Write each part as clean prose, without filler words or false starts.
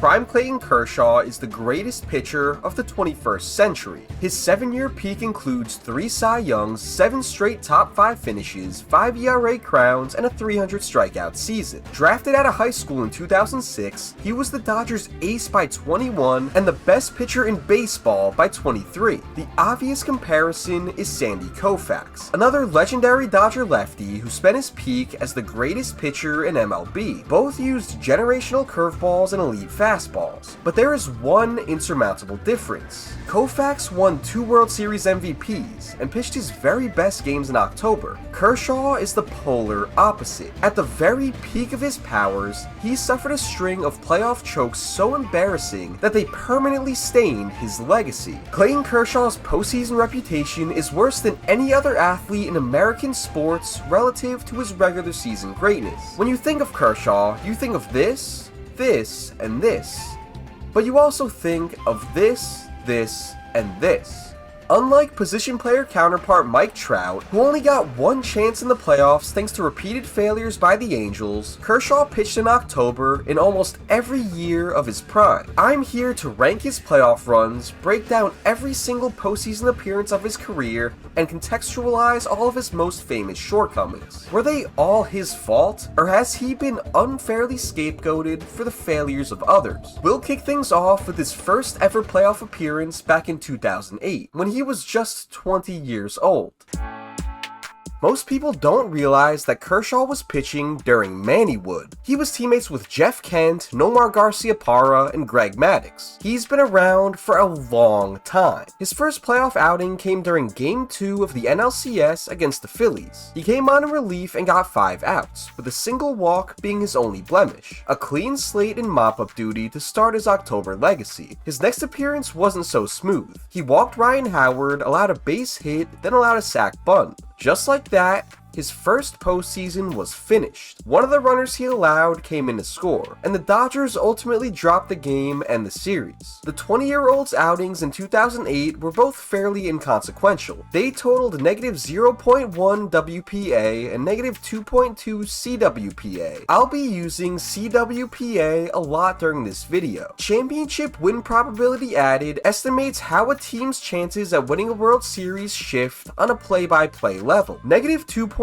Prime Clayton Kershaw is the greatest pitcher of the 21st century. His 7-year peak includes 3 Cy Youngs, 7 straight top 5 finishes, 5 ERA crowns, and a 300 strikeout season. Drafted out of high school in 2006, he was the Dodgers' ace by 21 and the best pitcher in baseball by 23. The obvious comparison is Sandy Koufax, another legendary Dodger lefty who spent his peak as the greatest pitcher in MLB. Both used generational curveballs and elite fastballs, but there is one insurmountable difference. Koufax won 2 World Series MVPs and pitched his very best games in October. Kershaw is the polar opposite. At the very peak of his powers, he suffered a string of playoff chokes so embarrassing that they permanently stained his legacy. Clayton Kershaw's postseason reputation is worse than any other athlete in American sports relative to his regular season greatness. When you think of Kershaw, you think of this, and this. But you also think of this, and this. Unlike position player counterpart Mike Trout, who only got 1 chance in the playoffs thanks to repeated failures by the Angels, Kershaw pitched in October in almost every year of his prime. I'm here to rank his playoff runs, break down every single postseason appearance of his career, and contextualize all of his most famous shortcomings. Were they all his fault, or has he been unfairly scapegoated for the failures of others? We'll kick things off with his first ever playoff appearance back in 2008, when he was just 20 years old. Most people don't realize that Kershaw was pitching during Mannywood. He was teammates with Jeff Kent, Nomar Garciaparra, and Greg Maddux. He's been around for a long time. His first playoff outing came during Game 2 of the NLCS against the Phillies. He came on in relief and got 5 outs, with a single walk being his only blemish. A clean slate and mop-up duty to start his October legacy. His next appearance wasn't so smooth. He walked Ryan Howard, allowed a base hit, then allowed a sac bunt. Just like that, his first postseason was finished. One of the runners he allowed came in to score, and the Dodgers ultimately dropped the game and the series. The 20-year-old's outings in 2008 were both fairly inconsequential. They totaled negative 0.1 WPA and negative 2.2 CWPA. I'll be using CWPA a lot during this video. Championship win probability added estimates how a team's chances at winning a World Series shift on a play-by-play level. Negative 2.2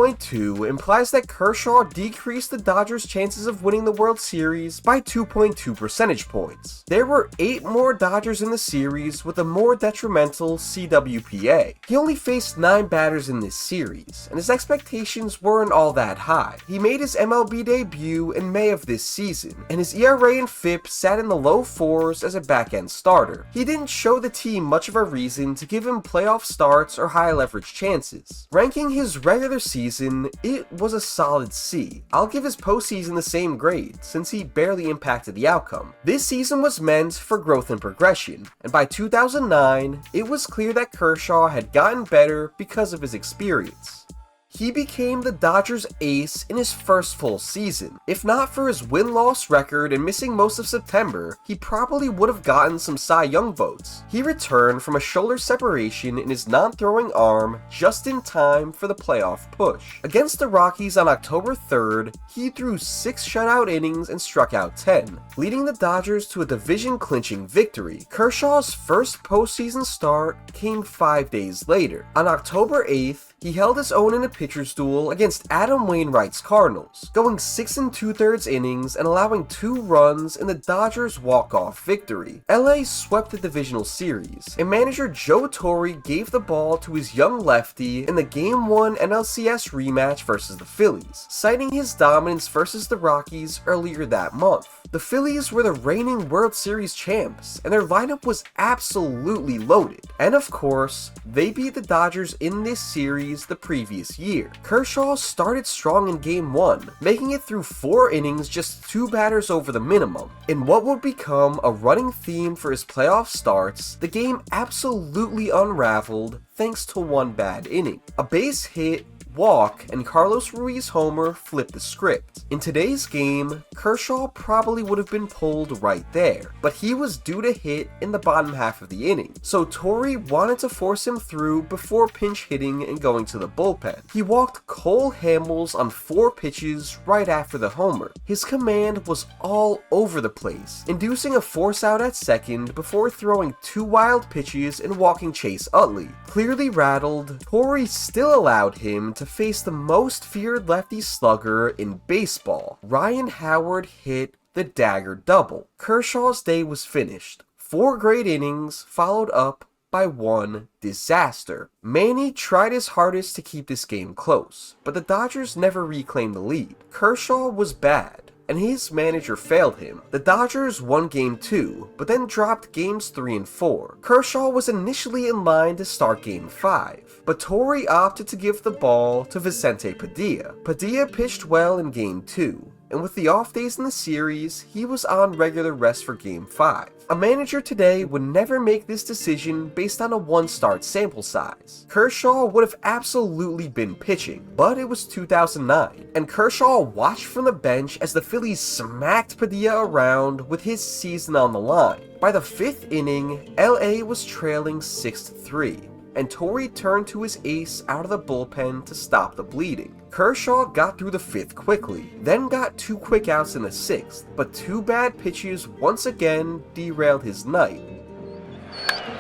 implies that Kershaw decreased the Dodgers' chances of winning the World Series by 2.2 percentage points. There were 8 more Dodgers in the series with a more detrimental CWPA. He only faced 9 batters in this series, and his expectations weren't all that high. He made his MLB debut in May of this season, and his ERA and FIP sat in the low 4s as a back-end starter. He didn't show the team much of a reason to give him playoff starts or high leverage chances. Ranking his regular season, it was a solid C. I'll give his postseason the same grade, since he barely impacted the outcome. This season was meant for growth and progression, and by 2009, it was clear that Kershaw had gotten better because of his experience. He became the Dodgers' ace in his first full season. If not for his win-loss record and missing most of September, he probably would have gotten some Cy Young votes. He returned from a shoulder separation in his non-throwing arm just in time for the playoff push. Against the Rockies on October 3rd, he threw 6 shutout innings and struck out 10, leading the Dodgers to a division-clinching victory. Kershaw's first postseason start came 5 days later. On October 8th, he held his own in a pitcher's duel against Adam Wainwright's Cardinals, going 6 2/3 innings and allowing 2 runs in the Dodgers' walk-off victory. LA swept the divisional series, and manager Joe Torre gave the ball to his young lefty in the Game 1 NLCS rematch versus the Phillies, citing his dominance versus the Rockies earlier that month. The Phillies were the reigning World Series champs, and their lineup was absolutely loaded. And of course, they beat the Dodgers in this series the previous year. Kershaw started strong in Game 1, making it through 4 innings just 2 batters over the minimum. In what would become a running theme for his playoff starts, the game absolutely unraveled thanks to one bad inning. A base hit, walk and Carlos Ruiz homer flipped the script. In today's game, Kershaw probably would have been pulled right there, but he was due to hit in the bottom half of the inning, so Torrey wanted to force him through before pinch hitting and going to the bullpen. He walked Cole Hamels on 4 pitches right after the homer. His command was all over the place, inducing a force out at second before throwing 2 wild pitches and walking Chase Utley. Clearly rattled, Torrey still allowed him to face the most feared lefty slugger in baseball. Ryan Howard hit the dagger double. Kershaw's day was finished. 4 great innings followed up by 1 disaster. Manny tried his hardest to keep this game close, but the Dodgers never reclaimed the lead. Kershaw was bad, and his manager failed him. The Dodgers won Game 2, but then dropped Games 3 and 4. Kershaw was initially in line to start Game 5, but Torrey opted to give the ball to Vicente Padilla. Padilla pitched well in Game 2, and with the off days in the series, he was on regular rest for Game 5. A manager today would never make this decision based on a 1-start sample size. Kershaw would have absolutely been pitching, but it was 2009, and Kershaw watched from the bench as the Phillies smacked Padilla around with his season on the line. By the 5th inning, LA was trailing 6-3. And Torrey turned to his ace out of the bullpen to stop the bleeding. Kershaw got through the 5th quickly, then got 2 quick outs in the 6th, but 2 bad pitches once again derailed his night.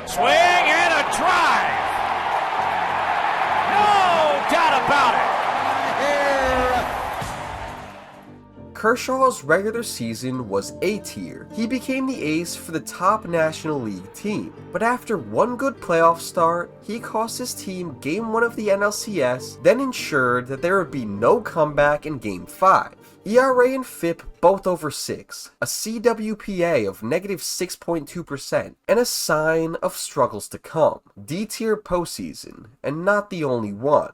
Swing and a drive! No doubt about it! Kershaw's regular season was A-tier. He became the ace for the top National League team, but after 1 good playoff start, he cost his team Game 1 of the NLCS, then ensured that there would be no comeback in Game 5. ERA and FIP both over 6, a CWPA of negative 6.2%, and a sign of struggles to come. D-tier postseason, and not the only one.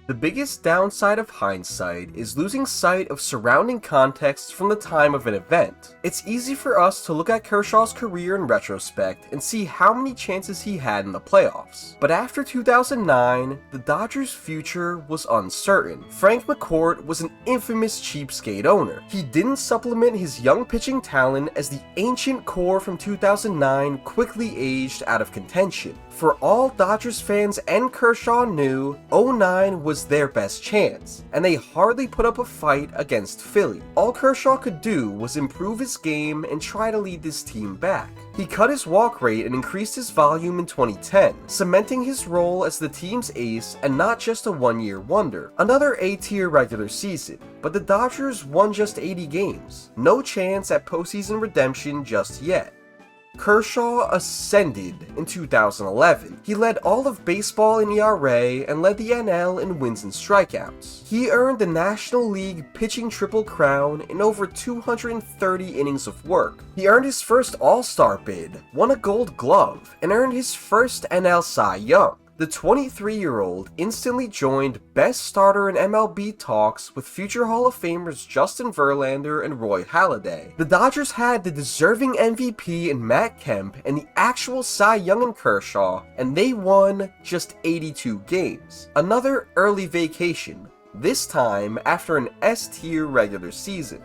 The biggest downside of hindsight is losing sight of surrounding context from the time of an event. It's easy for us to look at Kershaw's career in retrospect and see how many chances he had in the playoffs. But after 2009, the Dodgers' future was uncertain. Frank McCourt was an infamous cheapskate owner. He didn't supplement his young pitching talent as the ancient core from 2009 quickly aged out of contention. For all Dodgers fans and Kershaw knew, 09 was their best chance, and they hardly put up a fight against Philly. All Kershaw could do was improve his game and try to lead this team back. He cut his walk rate and increased his volume in 2010, cementing his role as the team's ace and not just a 1-year wonder. Another A-tier regular season, but the Dodgers won just 80 games. No chance at postseason redemption just yet. Kershaw ascended in 2011. He led all of baseball in ERA and led the NL in wins and strikeouts. He earned the National League pitching triple crown in over 230 innings of work. He earned his first All-Star bid, won a Gold Glove, and earned his first NL Cy Young. The 23-year-old instantly joined Best Starter in MLB talks with future Hall of Famers Justin Verlander and Roy Halladay. The Dodgers had the deserving MVP in Matt Kemp and the actual Cy Young in Kershaw, and they won just 82 games. Another early vacation, this time after an S-tier regular season.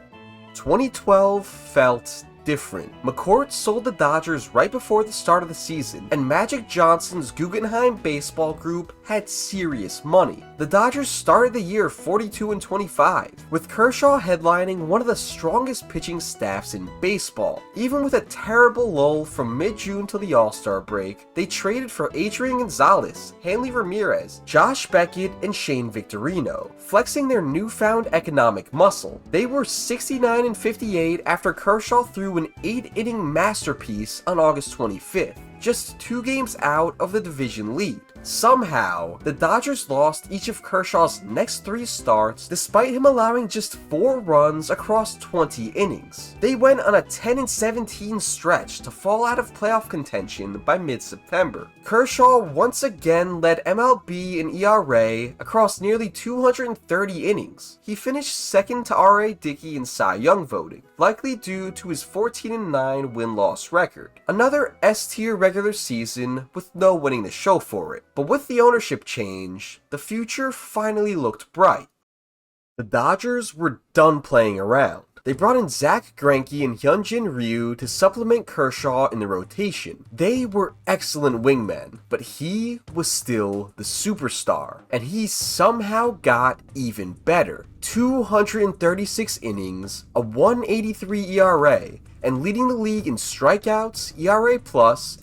2012 felt different. McCourt sold the Dodgers right before the start of the season, and Magic Johnson's Guggenheim Baseball Group had serious money. The Dodgers started the year 42-25, with Kershaw headlining one of the strongest pitching staffs in baseball. Even with a terrible lull from mid-June to the All-Star break, they traded for Adrian Gonzalez, Hanley Ramirez, Josh Beckett, and Shane Victorino, flexing their newfound economic muscle. They were 69-58 after Kershaw threw an 8-inning masterpiece on August 25th, just 2 games out of the division lead. Somehow, the Dodgers lost each of Kershaw's next 3 starts despite him allowing just 4 runs across 20 innings. They went on a 10-17 stretch to fall out of playoff contention by mid-September. Kershaw once again led MLB in ERA across nearly 230 innings. He finished second to R.A. Dickey in Cy Young voting, likely due to his 14-9 win-loss record. Another S-tier regular regular season with no winning to show for it. But with the ownership change, the future finally looked bright. The Dodgers were done playing around. They brought in Zach Greinke and Hyunjin Ryu to supplement Kershaw in the rotation. They were excellent wingmen, but he was still the superstar, and he somehow got even better. 236 innings, a 1.83 ERA, and leading the league in strikeouts, ERA+,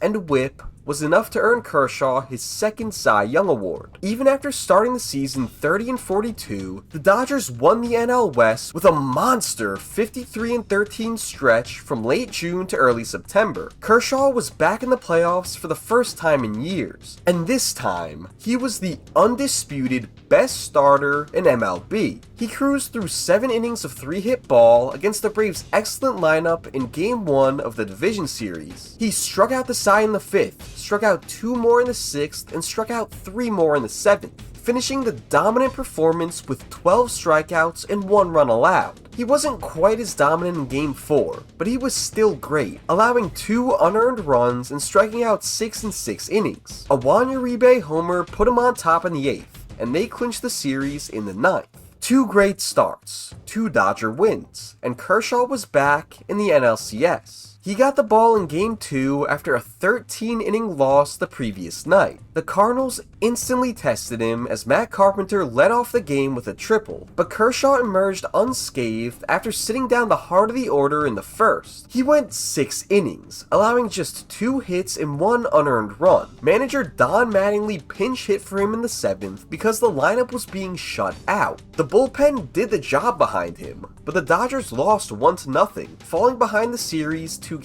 and WHIP was enough to earn Kershaw his second Cy Young Award. Even after starting the season 30-42, the Dodgers won the NL West with a monster 53-13 stretch from late June to early September. Kershaw was back in the playoffs for the first time in years, and this time, he was the undisputed best starter in MLB. He cruised through 7 innings of 3-hit ball against the Braves' excellent lineup in Game 1 of the division series. He struck out the Cy in the 5th, struck out 2 more in the 6th, and struck out 3 more in the 7th, finishing the dominant performance with 12 strikeouts and 1 run allowed. He wasn't quite as dominant in Game 4, but he was still great, allowing 2 unearned runs and striking out 6 in 6 innings. A Juan Uribe homer put him on top in the 8th, and they clinched the series in the 9th. 2 great starts, 2 Dodger wins, and Kershaw was back in the NLCS. He got the ball in Game 2 after a 13-inning loss the previous night. The Cardinals instantly tested him as Matt Carpenter led off the game with a triple, but Kershaw emerged unscathed after sitting down the heart of the order in the first. He went 6 innings, allowing just 2 hits and 1 unearned run. Manager Don Mattingly pinch hit for him in the 7th because the lineup was being shut out. The bullpen did the job behind him, but the Dodgers lost 1-0, falling behind the series 2-0.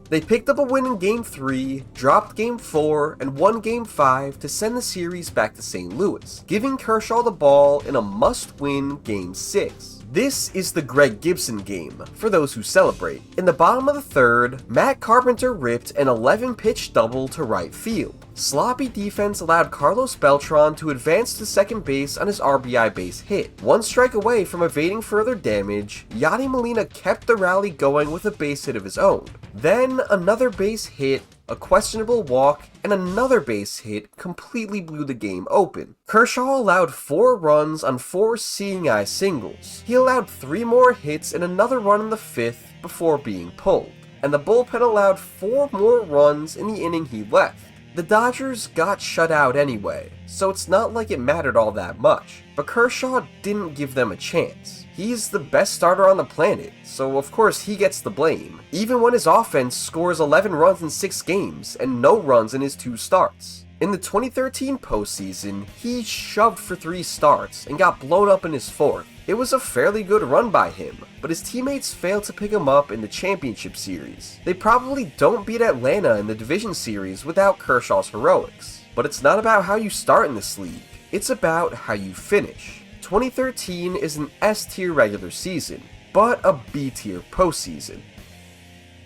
They picked up a win in Game 3, dropped Game 4, and won Game 5 to send the series back to St. Louis, giving Kershaw the ball in a must-win Game 6. This is the Greg Gibson game, for those who celebrate. In the bottom of the 3rd, Matt Carpenter ripped an 11-pitch double to right field. Sloppy defense allowed Carlos Beltran to advance to second base on his RBI base hit. 1 strike away from evading further damage, Yadi Molina kept the rally going with a base hit of his own. Then another base hit, a questionable walk, and another base hit completely blew the game open. Kershaw allowed 4 runs on 4 seeing eye singles. He allowed 3 more hits and another run in the 5th before being pulled, and the bullpen allowed 4 more runs in the inning he left. The Dodgers got shut out anyway, so it's not like it mattered all that much, but Kershaw didn't give them a chance. He's the best starter on the planet, so of course he gets the blame, even when his offense scores 11 runs in 6 games and no runs in his 2 starts. In the 2013 postseason, he shoved for 3 starts and got blown up in his 4th. It was a fairly good run by him, but his teammates failed to pick him up in the championship series. They probably don't beat Atlanta in the division series without Kershaw's heroics. But it's not about how you start in this league, it's about how you finish. 2013 is an S-tier regular season, but a B-tier postseason.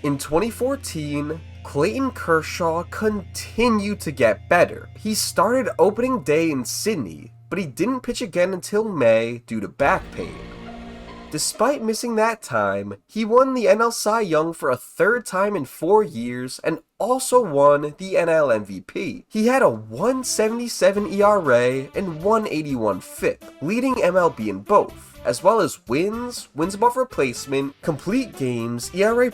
In 2014, Clayton Kershaw continued to get better. He started opening day in Sydney, but he didn't pitch again until May due to back pain. Despite missing that time, he won the NL Cy Young for a 3rd time in 4 years and also won the NL MVP. He had a 1.77 ERA and 1.81 FIP, leading MLB in both, as well as wins above replacement, complete games, ERA+,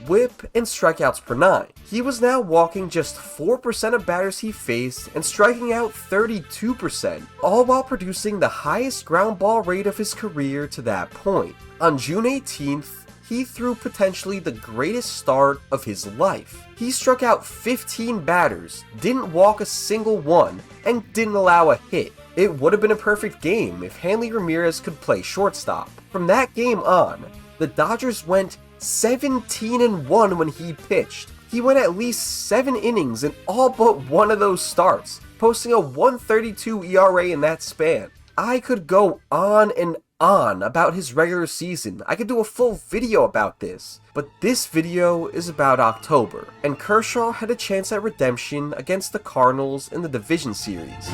WHIP, and strikeouts per 9. He was now walking just 4% of batters he faced and striking out 32%, all while producing the highest ground ball rate of his career to that point. On June 18th, he threw potentially the greatest start of his life. He struck out 15 batters, didn't walk a single one, and didn't allow a hit. It would have been a perfect game if Hanley Ramirez could play shortstop. From that game on, the Dodgers went 17-1 when he pitched. He went at least 7 innings in all but one of those starts, posting a 1.32 ERA in that span. I could go on and on about his regular season. I could do a full video about this, but this video is about October, and Kershaw had a chance at redemption against the Cardinals in the division series.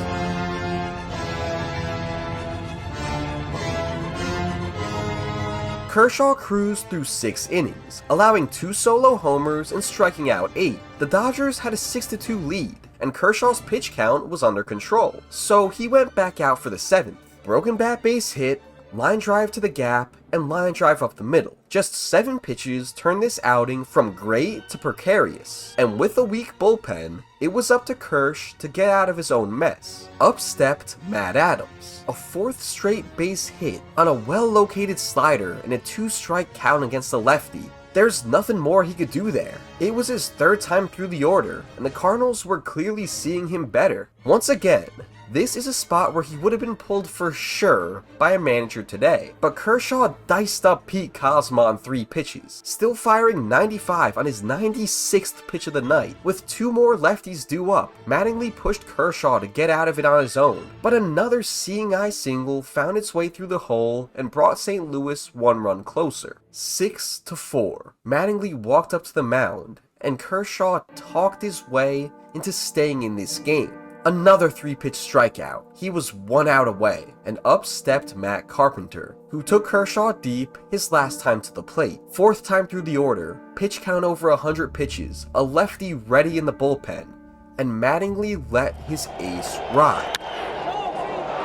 Kershaw cruised through 6 innings, allowing 2 solo homers and striking out 8. The Dodgers had a 6-2 lead, and Kershaw's pitch count was under control, so he went back out for the 7th. Broken bat base hit, line drive to the gap, and line drive up the middle. Just 7 pitches turned this outing from great to precarious, and with a weak bullpen, it was up to Kersh to get out of his own mess. Up stepped Matt Adams, a 4th straight base hit on a well-located slider and a 2-strike count against the lefty. There's nothing more he could do there. It was his 3rd time through the order, and the Cardinals were clearly seeing him better. Once again, this is a spot where he would have been pulled for sure by a manager today, but Kershaw diced up Pete Kozma on 3 pitches, still firing 95 on his 96th pitch of the night. With 2 more lefties due up, Mattingly pushed Kershaw to get out of it on his own, but another seeing eye single found its way through the hole and brought St. Louis 1 run closer. 6-4. Mattingly walked up to the mound, and Kershaw talked his way into staying in this game. Another 3-pitch strikeout. He was 1 out away, and up stepped Matt Carpenter, who took Kershaw deep his last time to the plate. 4th time through the order, pitch count over 100 pitches, a lefty ready in the bullpen, and Mattingly let his ace ride.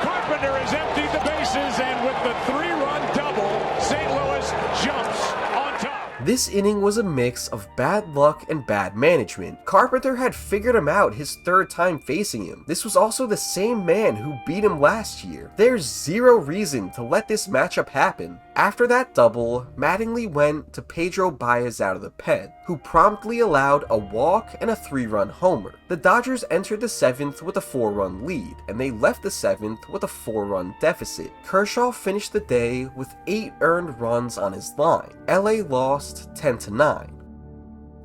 Carpenter has emptied the bases, and with the 3-run double, St. Louis jumps on top. This inning was a mix of bad luck and bad management. Carpenter had figured him out his 3rd time facing him. This was also the same man who beat him last year. There's zero reason to let this matchup happen. After that double, Mattingly went to Pedro Baez out of the pen, who promptly allowed a walk and a 3-run homer. The Dodgers entered the 7th with a 4-run lead, and they left the 7th with a 4-run deficit. Kershaw finished the day with 8 earned runs on his line. LA lost 10-9.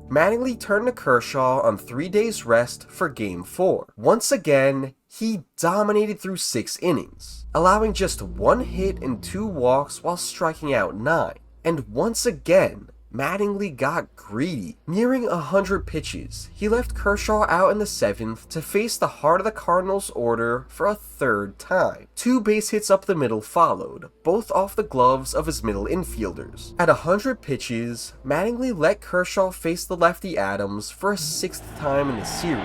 Mattingly turned to Kershaw on 3 days rest for Game 4. Once again, he dominated through 6 innings, allowing just 1 hit and 2 walks while striking out 9. And once again, Mattingly got greedy. Nearing 100 pitches, he left Kershaw out in the 7th to face the heart of the Cardinals' order for a 3rd time. 2 base hits up the middle followed, both off the gloves of his middle infielders. At 100 pitches, Mattingly let Kershaw face the lefty Adams for a 6th time in the series.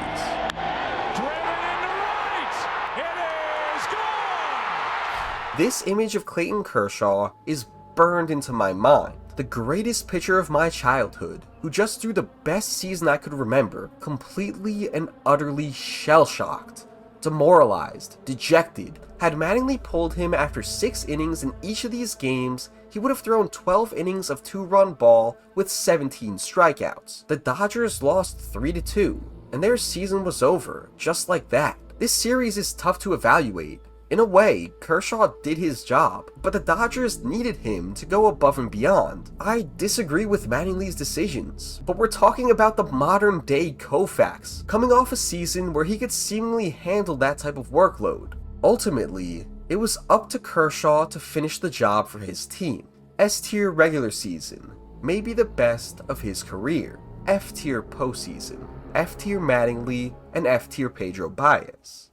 This image of Clayton Kershaw is burned into my mind. The greatest pitcher of my childhood, who just threw the best season I could remember, completely and utterly shell-shocked, demoralized, dejected. Had Mattingly pulled him after 6 innings in each of these games, he would have thrown 12 innings of 2-run ball with 17 strikeouts. The Dodgers lost 3-2, and their season was over, just like that. This series is tough to evaluate. In a way, Kershaw did his job, but the Dodgers needed him to go above and beyond. I disagree with Mattingly's decisions, but we're talking about the modern day Koufax, coming off a season where he could seemingly handle that type of workload. Ultimately, it was up to Kershaw to finish the job for his team. S-tier regular season, maybe the best of his career. F-tier postseason, F-tier Mattingly, and F-tier Pedro Baez.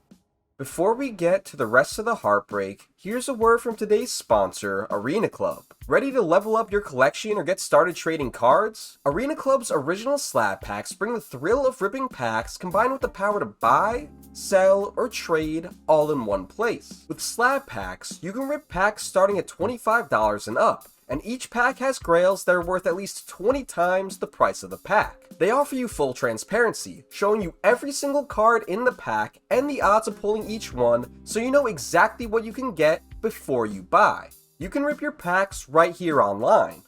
Before we get to the rest of the heartbreak, here's a word from today's sponsor, Arena Club. Ready to level up your collection or get started trading cards? Arena Club's original slab packs bring the thrill of ripping packs combined with the power to buy, sell, or trade all in one place. With slab packs, you can rip packs starting at $25 and up, and each pack has grails that are worth at least 20 times the price of the pack. They offer you full transparency, showing you every single card in the pack and the odds of pulling each one, so you know exactly what you can get before you buy. You can rip your packs right here online.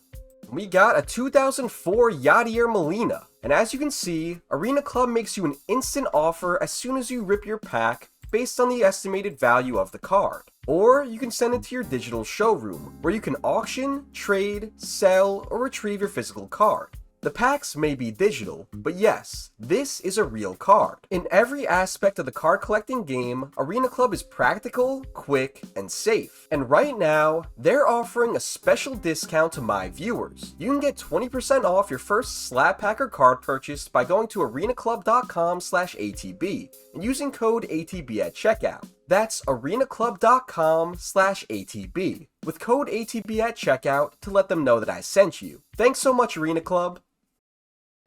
We got a 2004 Yadier Molina, and as you can see, Arena Club makes you an instant offer as soon as you rip your pack based on the estimated value of the card. Or you can send it to your digital showroom, where you can auction, trade, sell, or retrieve your physical card. The packs may be digital, but yes, this is a real card. In every aspect of the card collecting game, Arena Club is practical, quick, and safe. And right now, they're offering a special discount to my viewers. You can get 20% off your first slab pack or card purchase by going to arenaclub.com/ATB and using code ATB at checkout. That's arenaclub.com/ATB. with code ATB at checkout to let them know that I sent you. Thanks so much, Arena Club.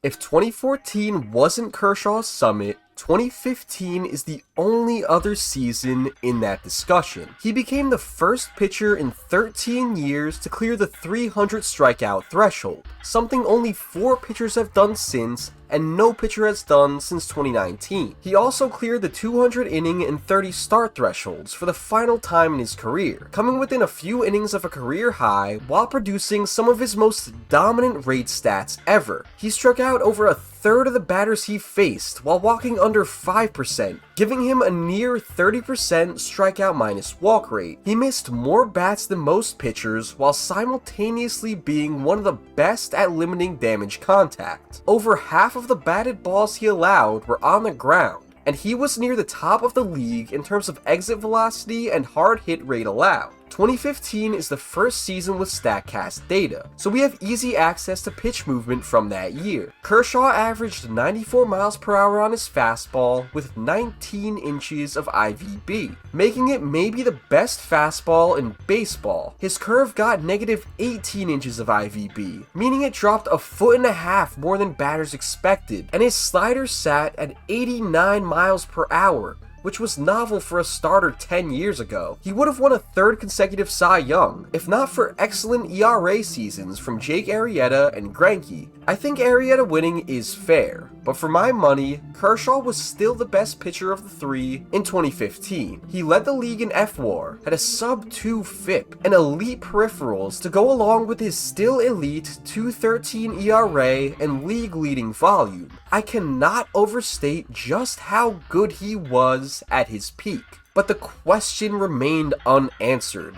If 2014 wasn't Kershaw's summit, 2015 is the only other season in that discussion. He became the first pitcher in 13 years to clear the 300 strikeout threshold, something only 4 pitchers have done since, and no pitcher has done since 2019. He also cleared the 200 inning and 30 start thresholds for the final time in his career, coming within a few innings of a career high while producing some of his most dominant rate stats ever. He struck out over a third of the batters he faced while walking under 5%, giving him a near 30% strikeout minus walk rate. He missed more bats than most pitchers while simultaneously being one of the best at limiting damage contact. Over half of the batted balls he allowed were on the ground, and he was near the top of the league in terms of exit velocity and hard hit rate allowed. 2015 is the first season with StatCast data, so we have easy access to pitch movement from that year. Kershaw averaged 94 miles per hour on his fastball with 19 inches of IVB, making it maybe the best fastball in baseball. His curve got negative 18 inches of IVB, meaning it dropped a foot and a half more than batters expected, and his slider sat at 89 miles per hour, which was novel for a starter 10 years ago. He would have won a third consecutive Cy Young, if not for excellent ERA seasons from Jake Arrieta and Greinke. I think Arrieta winning is fair, but for my money, Kershaw was still the best pitcher of the three in 2015. He led the league in FWAR, had a sub-2 FIP, and elite peripherals to go along with his still elite 2.13 ERA and league-leading volume. I cannot overstate just how good he was at his peak, but the question remained unanswered.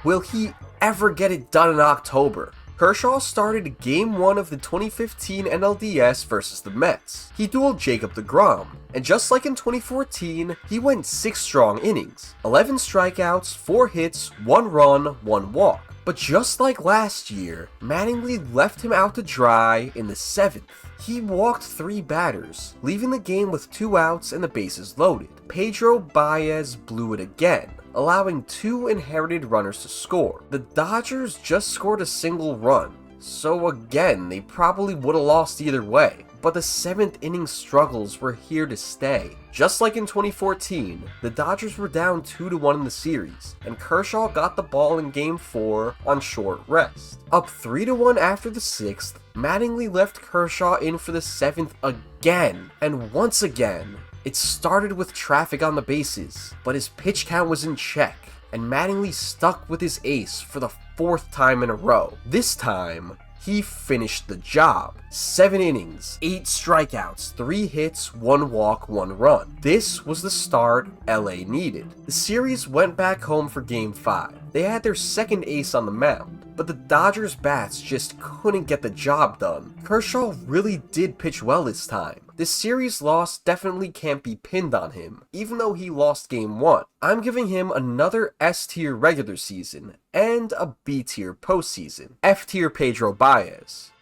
Will he ever get it done in October? Kershaw started Game 1 of the 2015 NLDS versus the Mets. He dueled Jacob deGrom, and just like in 2014, he went 6 strong innings, 11 strikeouts, 4 hits, 1 run, 1 walk. But just like last year, Mattingly left him out to dry in the 7th. He walked 3 batters, leaving the game with 2 outs and the bases loaded. Pedro Baez blew it again, allowing 2 inherited runners to score. The Dodgers just scored a single run, so again, they probably would have lost either way. But the 7th inning struggles were here to stay. Just like in 2014, the Dodgers were down 2-1 in the series, and Kershaw got the ball in Game 4 on short rest. Up 3-1 after the 6th, Mattingly left Kershaw in for the 7th again, and once again, it started with traffic on the bases, but his pitch count was in check, and Mattingly stuck with his ace for the 4th time in a row. This time, he finished the job. 7 innings, 8 strikeouts, 3 hits, 1 walk, 1 run. This was the start LA needed. The series went back home for Game 5. They had their second ace on the mound, but the Dodgers bats just couldn't get the job done. Kershaw really did pitch well this time. This series loss definitely can't be pinned on him, even though he lost Game 1. I'm giving him another S-tier regular season, and a B-tier postseason. F-tier Pedro Baez.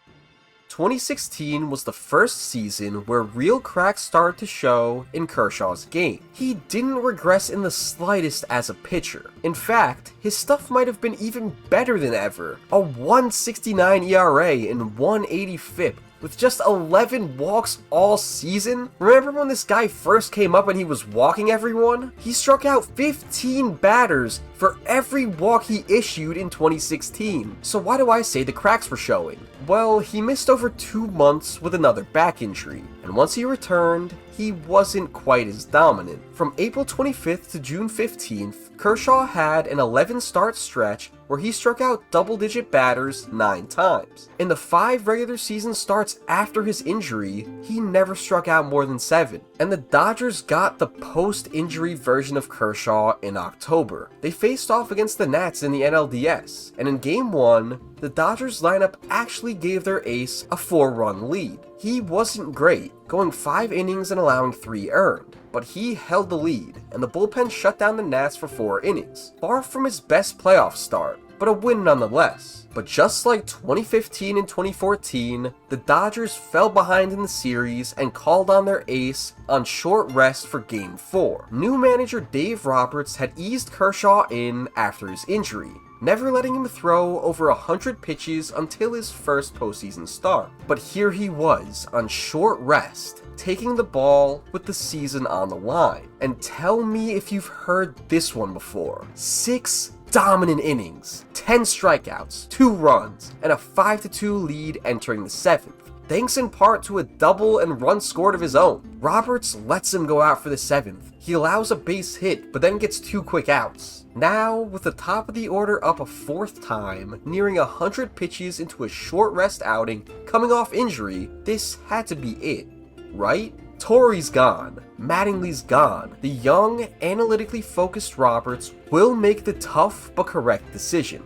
2016 was the first season where real cracks started to show in Kershaw's game. He didn't regress in the slightest as a pitcher. In fact, his stuff might have been even better than ever. A 1.69 ERA and 1.80 FIP with just 11 walks all season? Remember when this guy first came up and he was walking everyone? He struck out 15 batters for every walk he issued in 2016. So why do I say the cracks were showing? Well, he missed over 2 months with another back injury, and once he returned, he wasn't quite as dominant. From April 25th to June 15th, Kershaw had an 11-start stretch where he struck out double-digit batters 9 times. In the 5 regular season starts after his injury, he never struck out more than 7. And the Dodgers got the post-injury version of Kershaw in October. They faced off against the Nats in the NLDS, and in Game 1, the Dodgers lineup actually gave their ace a 4-run lead. He wasn't great, going 5 innings and allowing 3 earned, but he held the lead, and the bullpen shut down the Nats for 4 innings. Far from his best playoff start, but a win nonetheless. But just like 2015 and 2014, the Dodgers fell behind in the series and called on their ace on short rest for Game 4. New manager Dave Roberts had eased Kershaw in after his injury, never letting him throw over 100 pitches until his first postseason start. But here he was on short rest, taking the ball with the season on the line. And tell me if you've heard this one before. 6 dominant innings, 10 strikeouts, 2 runs, and a 5-2 lead entering the 7th. Thanks in part to a double and run scored of his own. Roberts lets him go out for the 7th. He allows a base hit, but then gets 2 quick outs. Now, with the top of the order up a 4th time, nearing 100 pitches into a short rest outing, coming off injury, this had to be it, right? Torrey's gone. Mattingly's gone. The young, analytically focused Roberts will make the tough but correct decision.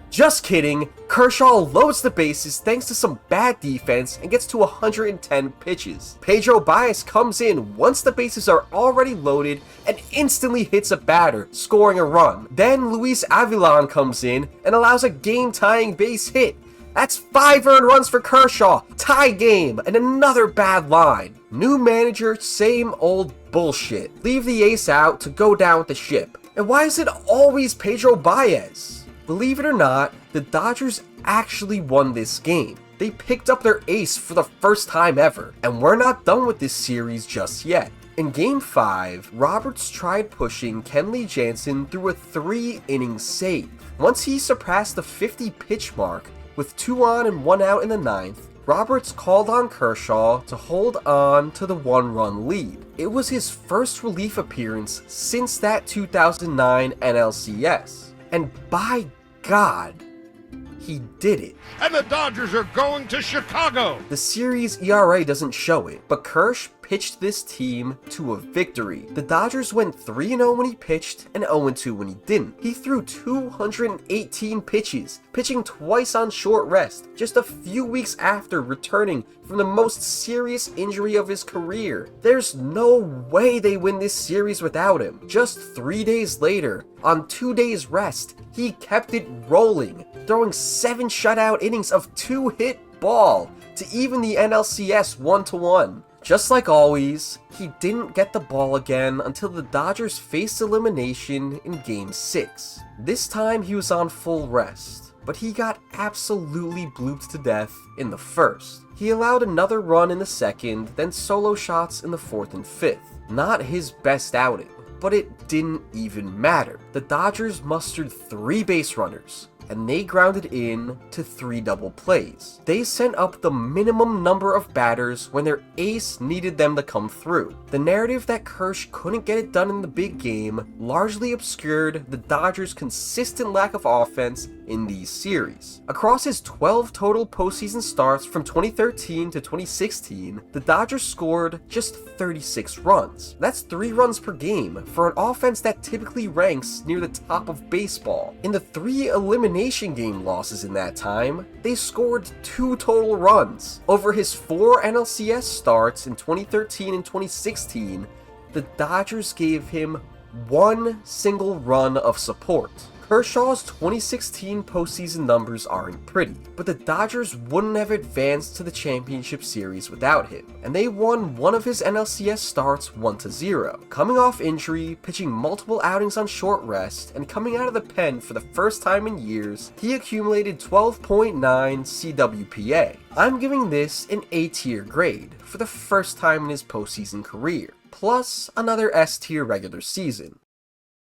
Just kidding, Kershaw loads the bases thanks to some bad defense and gets to 110 pitches. Pedro Baez comes in once the bases are already loaded and instantly hits a batter, scoring a run. Then Luis Avilan comes in and allows a game-tying base hit. That's 5 earned runs for Kershaw, tie game, and another bad line. New manager, same old bullshit. Leave the ace out to go down with the ship. And why is it always Pedro Baez? Believe it or not, the Dodgers actually won this game. They picked up their ace for the first time ever, and we're not done with this series just yet. In Game 5, Roberts tried pushing Kenley Jansen through a 3-inning save. Once he surpassed the 50-pitch mark, with 2 on and 1 out in the 9th, Roberts called on Kershaw to hold on to the 1-run lead. It was his first relief appearance since that 2009 NLCS. And by God, he did it. And the Dodgers are going to Chicago. The series ERA doesn't show it, but Kersh pitched this team to a victory. The Dodgers went 3-0 when he pitched and 0-2 when he didn't. He threw 218 pitches, pitching twice on short rest, just a few weeks after returning from the most serious injury of his career. There's no way they win this series without him. Just 3 days later, on 2 days rest, he kept it rolling, throwing 7 shutout innings of 2-hit ball to even the NLCS 1-1. Just like always, he didn't get the ball again until the Dodgers faced elimination in Game 6. This time he was on full rest, but he got absolutely blooped to death in the first. He allowed another run in the second, then solo shots in the 4th and 5th. Not his best outing, but it didn't even matter. The Dodgers mustered 3 base runners, and they grounded in to 3 double plays. They sent up the minimum number of batters when their ace needed them to come through. The narrative that Kersh couldn't get it done in the big game largely obscured the Dodgers' consistent lack of offense in these series. Across his 12 total postseason starts from 2013 to 2016, the Dodgers scored just 36 runs. That's 3 runs per game for an offense that typically ranks near the top of baseball. In the 3 elimination game losses in that time, they scored 2 total runs. Over his 4 NLCS starts in 2013 and 2016, the Dodgers gave him 1 single run of support. Kershaw's 2016 postseason numbers aren't pretty, but the Dodgers wouldn't have advanced to the championship series without him, and they won one of his NLCS starts 1-0. Coming off injury, pitching multiple outings on short rest, and coming out of the pen for the first time in years, he accumulated 12.9 CWPA. I'm giving this an A-tier grade for the first time in his postseason career, plus another S-tier regular season.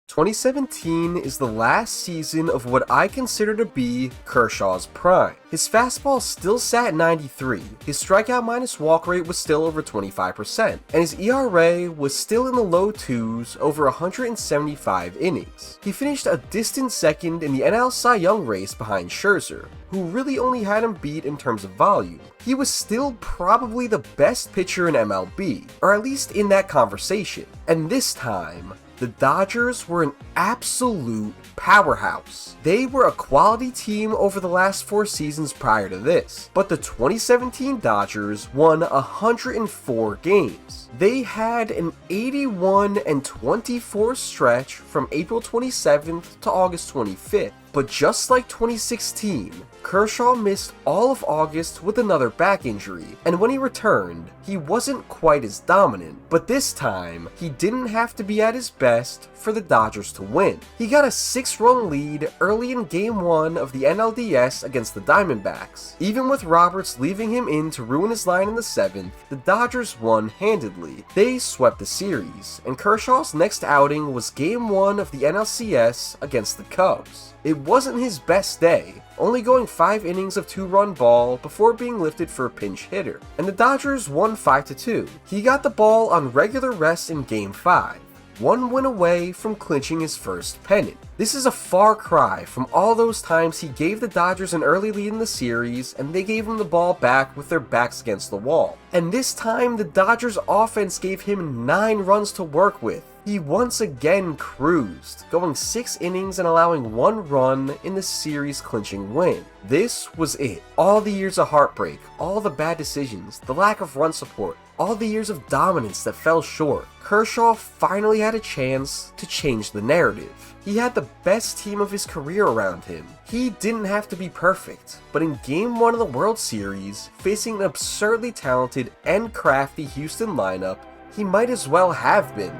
2017 is the last season of what I consider to be Kershaw's prime. His fastball still sat 93, his strikeout minus walk rate was still over 25%, and his ERA was still in the low 2s over 175 innings. He finished a distant second in the NL Cy Young race behind Scherzer, who really only had him beat in terms of volume. He was still probably the best pitcher in MLB, or at least in that conversation, and this time, the Dodgers were an absolute powerhouse. They were a quality team over the last 4 seasons prior to this, but the 2017 Dodgers won 104 games. They had an 81-24 stretch from April 27th to August 25th. But just like 2016, Kershaw missed all of August with another back injury, and when he returned, he wasn't quite as dominant, but this time, he didn't have to be at his best for the Dodgers to win. He got a 6-run lead early in Game 1 of the NLDS against the Diamondbacks. Even with Roberts leaving him in to ruin his line in the 7th, the Dodgers won handedly. They swept the series, and Kershaw's next outing was Game 1 of the NLCS against the Cubs. It wasn't his best day, only going 5 innings of 2-run ball before being lifted for a pinch hitter, and the Dodgers won 5-2. He got the ball on regular rest in Game 5, one win away from clinching his first pennant. This is a far cry from all those times he gave the Dodgers an early lead in the series and they gave him the ball back with their backs against the wall. And this time the Dodgers offense gave him 9 runs to work with. He once again cruised, going 6 innings and allowing 1 run in the series clinching win. This was it. All the years of heartbreak, all the bad decisions, the lack of run support, all the years of dominance that fell short. Kershaw finally had a chance to change the narrative. He had the best team of his career around him. He didn't have to be perfect, but in Game 1 of the World Series, facing an absurdly talented and crafty Houston lineup, he might as well have been.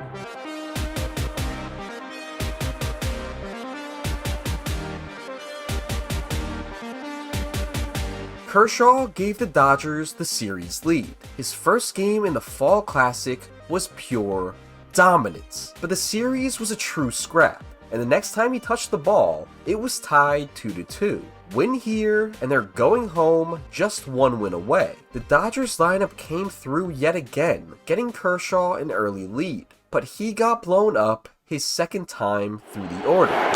Kershaw gave the Dodgers the series lead. His first game in the Fall Classic was pure dominance, but the series was a true scrap, and the next time he touched the ball, it was tied 2-2. Win here, and they're going home just 1 win away. The Dodgers lineup came through yet again, getting Kershaw an early lead, but he got blown up his second time through the order.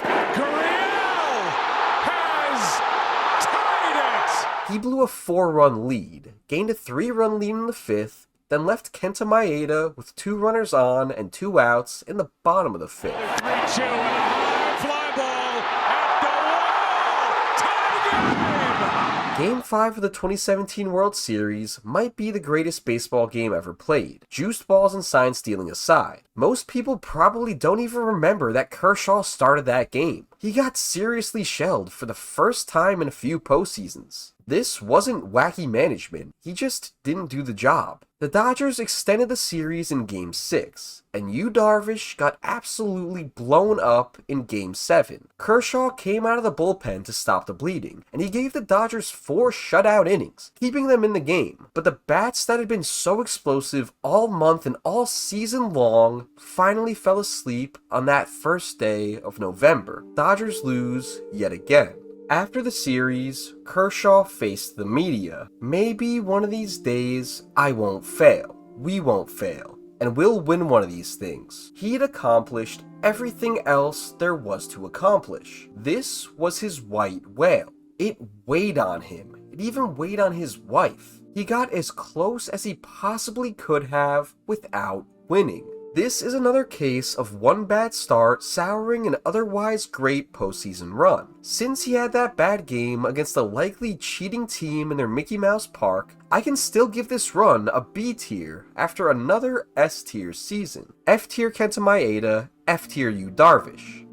He blew a 4-run lead, gained a 3-run lead in the 5th, then left Kenta Maeda with 2 runners on and 2 outs in the bottom of the 5th. 3-2 and a high fly ball at the wall. Tie game! Game 5 of the 2017 World Series might be the greatest baseball game ever played, juiced balls and sign stealing aside. Most people probably don't even remember that Kershaw started that game. He got seriously shelled for the first time in a few postseasons. This wasn't wacky management, he just didn't do the job. The Dodgers extended the series in Game 6, and Yu Darvish got absolutely blown up in Game 7. Kershaw came out of the bullpen to stop the bleeding, and he gave the Dodgers 4 shutout innings, keeping them in the game. But the bats that had been so explosive all month and all season long finally fell asleep on that first day of November. Dodgers lose yet again. After the series, Kershaw faced the media. Maybe one of these days, I won't fail. We won't fail. And we'll win one of these things. He had accomplished everything else there was to accomplish. This was his white whale. It weighed on him. It even weighed on his wife. He got as close as he possibly could have without winning. This is another case of one bad start souring an otherwise great postseason run. Since he had that bad game against a likely cheating team in their Mickey Mouse Park, I can still give this run a B tier after another S tier season. F tier Kenta Maeda, F tier Yu Darvish.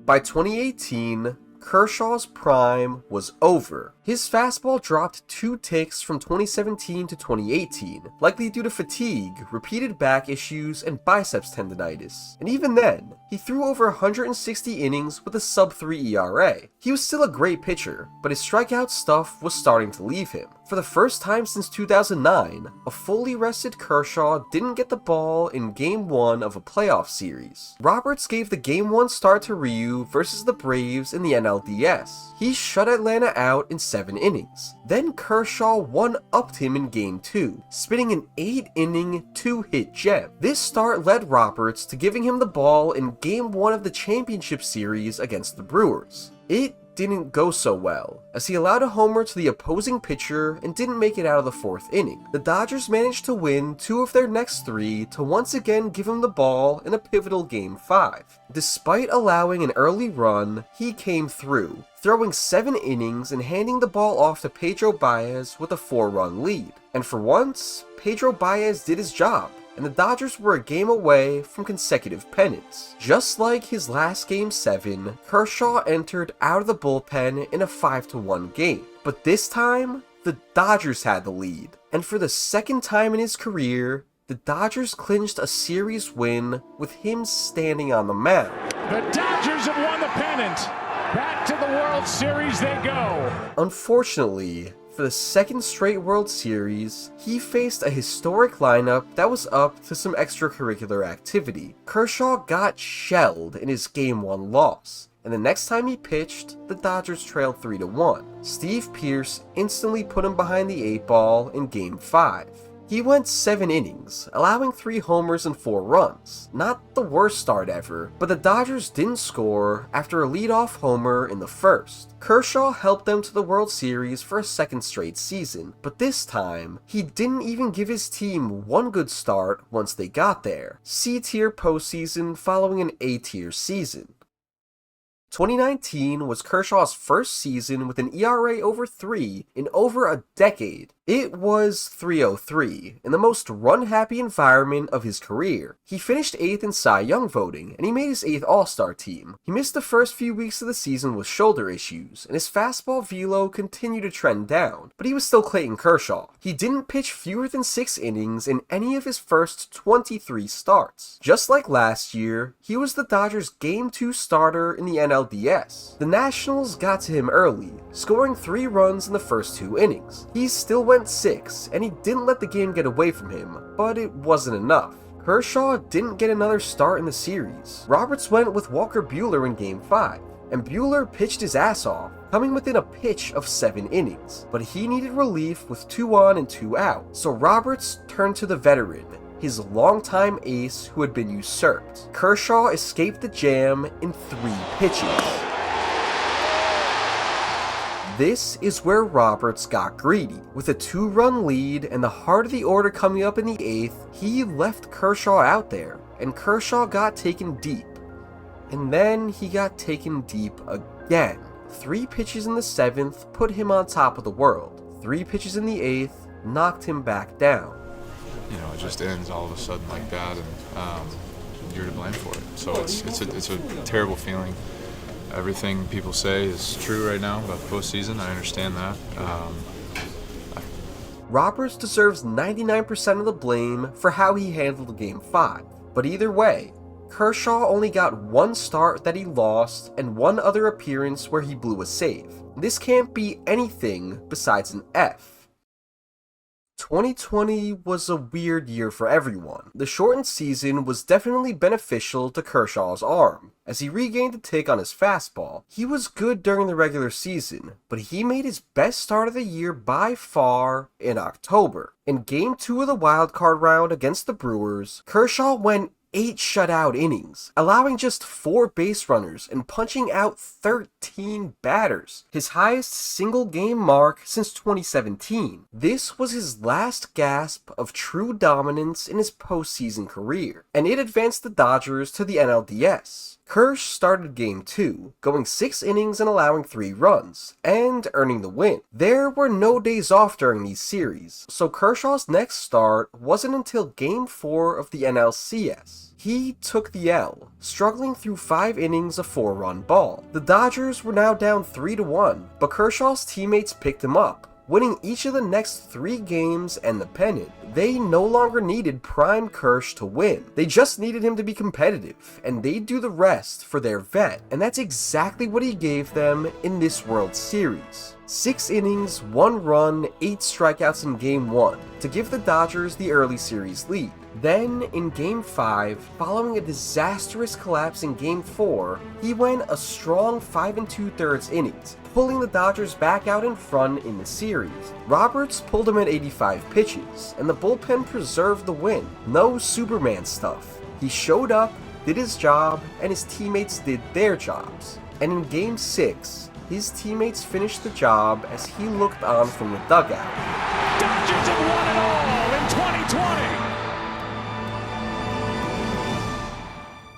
By 2018, Kershaw's prime was over. His fastball dropped 2 ticks from 2017 to 2018, likely due to fatigue, repeated back issues, and biceps tendonitis. And even then, he threw over 160 innings with a sub-3 ERA. He was still a great pitcher, but his strikeout stuff was starting to leave him. For the first time since 2009, a fully rested Kershaw didn't get the ball in Game 1 of a playoff series. Roberts gave the Game 1 start to Ryu versus the Braves in the NLDS. He shut Atlanta out in 7 innings. Then Kershaw one-upped him in Game 2, spitting an 8-inning, 2-hit gem. This start led Roberts to giving him the ball in Game 1 of the championship series against the Brewers. It didn't go so well, as he allowed a homer to the opposing pitcher and didn't make it out of the 4th inning. The Dodgers managed to win 2 of their next 3 to once again give him the ball in a pivotal Game 5. Despite allowing an early run, he came through, throwing 7 innings and handing the ball off to Pedro Baez with a 4-run lead. And for once, Pedro Baez did his job. and the Dodgers were a game away from consecutive pennants. Just like his last Game 7, Kershaw entered out of the bullpen in a 5-1 game. But this time, the Dodgers had the lead, and for the second time in his career, the Dodgers clinched a series win with him standing on the mound. The Dodgers have won the pennant. Back to the World Series they go. Unfortunately, for the second straight World Series, he faced a historic lineup that was up to some extracurricular activity. Kershaw got shelled in his Game 1 loss, and the next time he pitched, the Dodgers trailed 3-1. Steve Pearce instantly put him behind the 8 ball in Game 5. He went 7 innings, allowing 3 homers and 4 runs. Not the worst start ever, but the Dodgers didn't score after a leadoff homer in the first. Kershaw helped them to the World Series for a second straight season, but this time, he didn't even give his team one good start once they got there. C-tier postseason following an A-tier season. 2019 was Kershaw's first season with an ERA over 3 in over a decade. It was .303, in the most run-happy environment of his career. He finished 8th in Cy Young voting, and he made his 8th All-Star team. He missed the first few weeks of the season with shoulder issues, and his fastball velo continued to trend down, but he was still Clayton Kershaw. He didn't pitch fewer than 6 innings in any of his first 23 starts. Just like last year, he was the Dodgers' Game 2 starter in the NLDS. The Nationals got to him early, scoring 3 runs in the first 2 innings. He still went 6, and he didn't let the game get away from him, but it wasn't enough. Kershaw didn't get another start in the series. Roberts went with Walker Buehler in Game 5, and Buehler pitched his ass off, coming within a pitch of 7 innings, but he needed relief with 2 on and 2 out, so Roberts turned to the veteran, his longtime ace who had been usurped. Kershaw escaped the jam in 3 pitches. This is where Roberts got greedy. With a 2-run lead and the heart of the order coming up in the 8th, he left Kershaw out there, and Kershaw got taken deep. And then he got taken deep again. 3 pitches in the 7th put him on top of the world. 3 pitches in the 8th knocked him back down. You know, it just ends all of a sudden like that, and you're to blame for it. So it's a terrible feeling. Everything people say is true right now about the postseason. I understand that. Roberts deserves 99% of the blame for how he handled Game 5. But either way, Kershaw only got 1 start that he lost and 1 other appearance where he blew a save. This can't be anything besides an F. 2020 was a weird year for everyone. The shortened season was definitely beneficial to Kershaw's arm, as he regained a take on his fastball. He was good during the regular season, but he made his best start of the year by far in October. In Game 2 of the wildcard round against the Brewers, Kershaw went 8 shutout innings, allowing just 4 base runners and punching out 13 batters, his highest single game mark since 2017. This was his last gasp of true dominance in his postseason career, and it advanced the Dodgers to the NLDS. Kersh started Game 2, going 6 innings and allowing 3 runs, and earning the win. There were no days off during these series, so Kershaw's next start wasn't until Game 4 of the NLCS. He took the L, struggling through 5 innings of 4-run ball. The Dodgers were now down 3-1, but Kershaw's teammates picked him up, winning each of the next 3 games and the pennant. They no longer needed prime Kersh to win. They just needed him to be competitive, and they'd do the rest for their vet. And that's exactly what he gave them in this World Series. 6 innings, 1 run, 8 strikeouts in Game 1 to give the Dodgers the early series lead. Then, in Game 5, following a disastrous collapse in Game 4, he went a strong 5 2/3 innings, pulling the Dodgers back out in front in the series. Roberts pulled him at 85 pitches, and the bullpen preserved the win. No Superman stuff. He showed up, did his job, and his teammates did their jobs. And in Game 6, his teammates finished the job as he looked on from the dugout. Dodgers have won it all in 2020!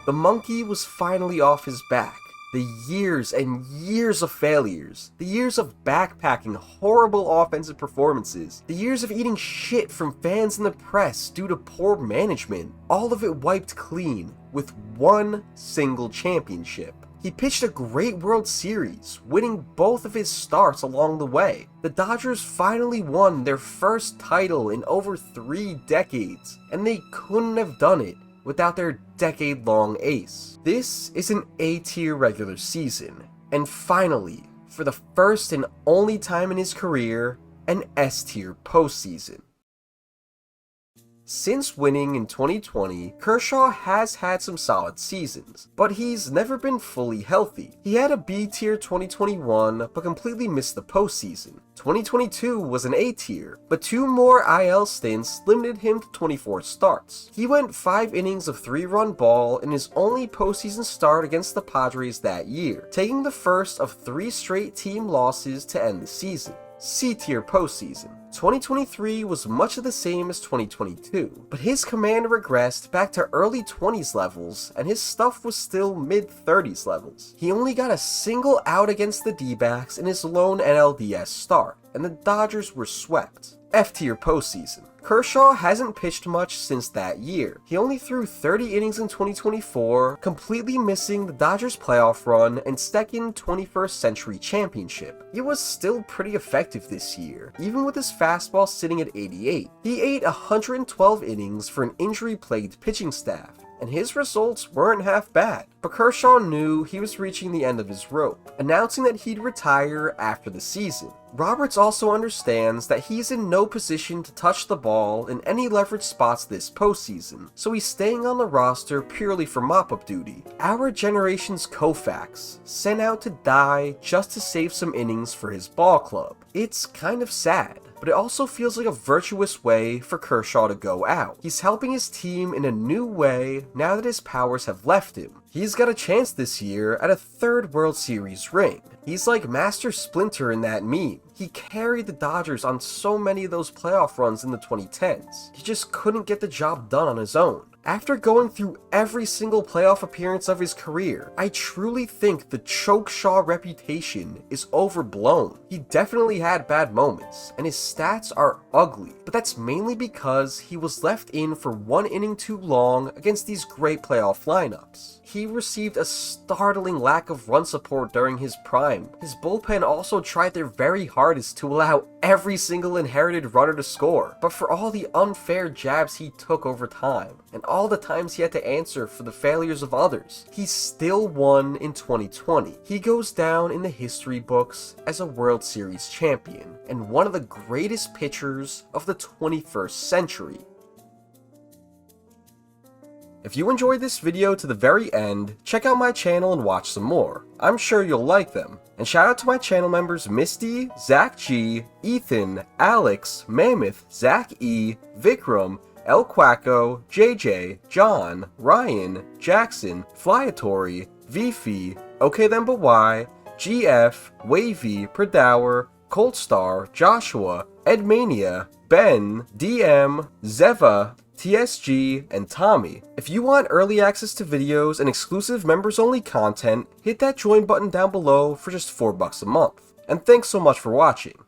The monkey was finally off his back, The years and years of failures, the years of backpacking horrible offensive performances, the years of eating shit from fans and the press due to poor management, all of it wiped clean with one single championship. He pitched a great World Series, winning both of his starts along the way. The Dodgers finally won their first title in over 3 decades, and they couldn't have done it without their decade-long ace. This is an A-tier regular season, and finally, for the first and only time in his career, an S-tier postseason. Since winning in 2020, Kershaw has had some solid seasons, but he's never been fully healthy. He had a B-tier 2021, but completely missed the postseason. 2022 was an A-tier, but 2 more IL stints limited him to 24 starts. He went 5 innings of 3-run ball in his only postseason start against the Padres that year, taking the first of 3 straight team losses to end the season. C-tier postseason. 2023 was much of the same as 2022, but his command regressed back to early 20s levels, and his stuff was still mid-30s levels. He only got a single out against the D-backs in his lone NLDS start, and the Dodgers were swept. F-tier postseason. Kershaw hasn't pitched much since that year. He only threw 30 innings in 2024, completely missing the Dodgers playoff run and second 21st century championship. He was still pretty effective this year, even with his fastball sitting at 88. He ate 112 innings for an injury-plagued pitching staff, and his results weren't half bad. But Kershaw knew he was reaching the end of his rope, announcing that he'd retire after the season. Roberts also understands that he's in no position to touch the ball in any leverage spots this postseason, so he's staying on the roster purely for mop-up duty. Our generation's Koufax, sent out to die just to save some innings for his ball club. It's kind of sad, but it also feels like a virtuous way for Kershaw to go out. He's helping his team in a new way now that his powers have left him. He's got a chance this year at a 3rd World Series ring. He's like Master Splinter in that meme. He carried the Dodgers on so many of those playoff runs in the 2010s. He just couldn't get the job done on his own. After going through every single playoff appearance of his career, I truly think the Choke Shaw reputation is overblown. He definitely had bad moments, and his stats are ugly, but that's mainly because he was left in for 1 inning too long against these great playoff lineups. He received a startling lack of run support during his prime. His bullpen also tried their very hardest to allow every single inherited runner to score, but for all the unfair jabs he took over time, and all the times he had to answer for the failures of others, he still won in 2020. He goes down in the history books as a World Series champion, and one of the greatest pitchers of the 21st century. If you enjoyed this video to the very end, check out my channel and watch some more. I'm sure you'll like them. And shout out to my channel members Misty, Zach G, Ethan, Alex, Mammoth, Zach E, Vikram, El Quacko, JJ, John, Ryan, Jackson, Flyatori, Vifi, OK Then But Why, GF, Wavy, Predower, Coldstar, Joshua, Edmania, Ben, DM, Zeva, TSG, and Tommy. If you want early access to videos and exclusive members-only content, hit that join button down below for just $4 a month. And thanks so much for watching.